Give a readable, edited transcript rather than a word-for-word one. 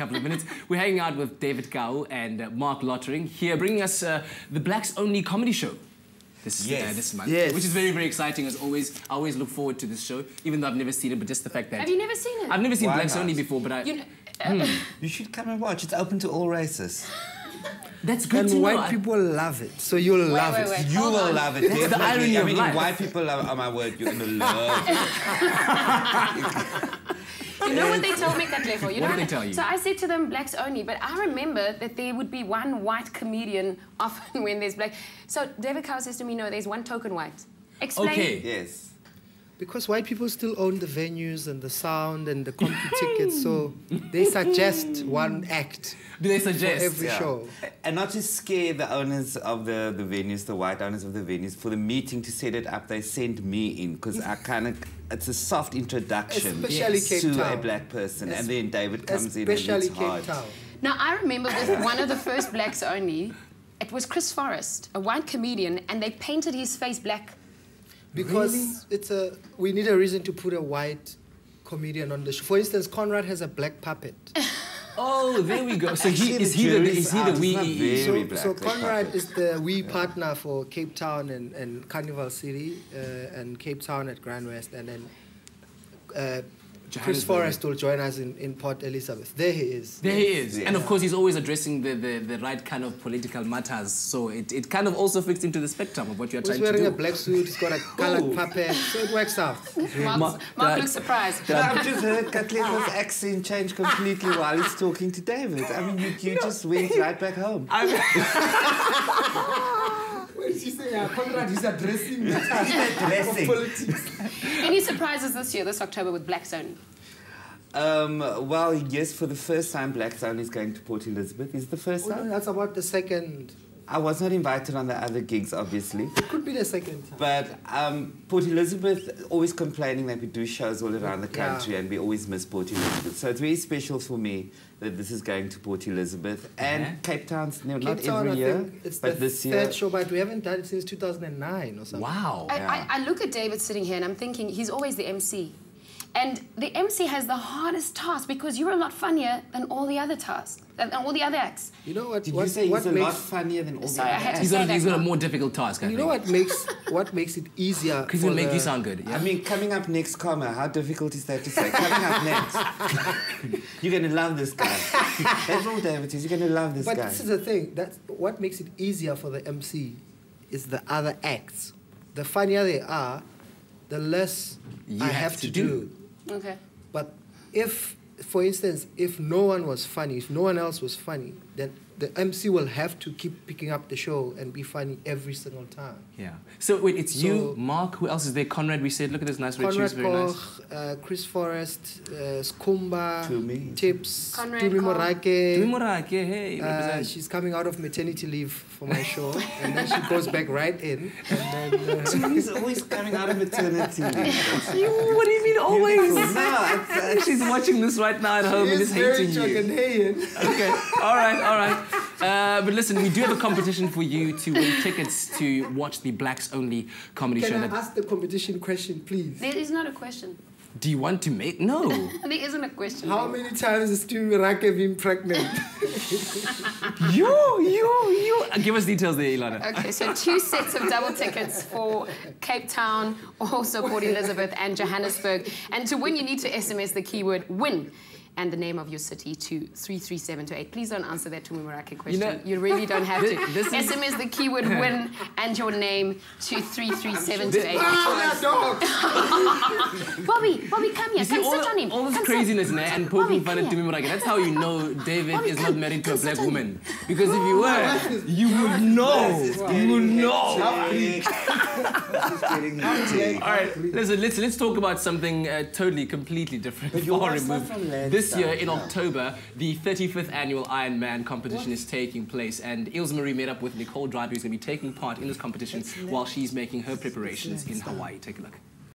couple of minutes. We're hanging out with David Kau and Marc Lottering here, bringing us the Blacks Only comedy show. This month, which is very, very exciting as always. I always look forward to this show, even though I've never seen it, but just the fact that... Have you never seen it? I've never seen Blacks Only before, but You should come and watch. It's open to all races. That's good to know. And white people love it, so you'll love it. You will love it. That's the irony of life. White people are my word. You're going to love it. You know what they told me, Katlego? What did they tell you? So I said to them, Blacks Only, but I remember that there would be one white comedian often when there's black. So David Kau says to me, no, there's one token white. Explain. Okay. Yes. Because white people still own the venues and the sound and the comedy tickets, so they suggest one act. Do they suggest? For every show. And not to scare the owners of the venues, the white owners of the venues, for the meeting to set it up, they sent me in, because I kind of, it's a soft introduction to a black person, and then David comes in and it's hard. Cape Town. Now, I remember with one of the first Blacks Only, it was Chris Forrest, a white comedian, and they painted his face black. Because we need a reason to put a white comedian on the show. For instance, Conrad has a black puppet. Oh, there we go. So is he the wee? So Conrad is the wee partner for Cape Town and Carnival City and Cape Town at Grand West, and then Chris Forrest will join us in Port Elizabeth. There he is. There he is. Yeah. And of course, he's always addressing the right kind of political matters. So it kind of also fits into the spectrum of what you're trying to do. He's wearing a black suit, he's got a coloured puppet, so it works out. Marc looks surprised. I've just heard Katlego's accent change completely while he's talking to David. I mean, you just went right back home. She's saying, Conrad, he's addressing politics. Any surprises this year, this October, with Blacks Only? Well, yes, for the first time, Blacks Only is going to Port Elizabeth. Is the first time? That's about the second. I was not invited on the other gigs, obviously. It could be the second time. But Port Elizabeth, always complaining that we do shows all around the country and we always miss Port Elizabeth. So it's very special for me that this is going to Port Elizabeth. And Cape Town's not every year, but this year. It's the third show, but we haven't done it since 2009 or something. Wow. I look at David sitting here and I'm thinking, he's always the MC. And the MC has the hardest task because you're a lot funnier than all the other tasks, than all the other acts. You know what? Did you say he's a lot funnier than all the other acts? He's got a more difficult task, I think. You know what makes it easier? Because it'll make you sound good. Yeah? I mean, coming up next, how difficult is that to say? Coming up next. You're going to love this guy. That's all David is. You're going to love this guy. But this is the thing. That's what makes it easier for the MC is the other acts. The funnier they are, the less I have to do. Okay. But if, for instance, if no one was funny, if no one else was funny, then the MC will have to keep picking up the show and be funny every single time. Yeah. So wait, it's you, Marc. Who else is there? Conrad. We said, look at this nice red shoes, very nice. Chris Forrest, Skumba, Tips, Conrad, Tumi Morake. Tumi Morake, hey. She's coming out of maternity leave for my show, and then she goes back right in. And then Tumi's always coming out of maternity leave. What do you mean always? No, she's watching this right now at home and just hating you. Okay. All right. But listen, we do have a competition for you to win tickets to watch the Blacks Only comedy show. Can I ask the competition question, please? There is not a question. Do you want to make? No. There isn't a question. How many times has Tumi Morake been pregnant? You. Give us details there, Ilana. Okay, so 2 sets of double tickets for Cape Town, also Port Elizabeth and Johannesburg. And to win, you need to SMS the keyword WIN and the name of your city to 33728. Please don't answer that Tumi Morake question. You really don't have to. SMS the keyword WIN and your name to 33728. Bobby, come here. Come sit on him. All this craziness and poking fun at Tumi Morake. That's how you know David is not married to a black woman. Because if you were, you would know. You would know. All right, listen, let's talk about something totally, completely different. Far removed. This year, in October, the 35th annual Iron Man competition is taking place, and Ilse Marie met up with Nicole Driver, who's going to be taking part in this competition while she's making her preparations in Hawaii. Take a look.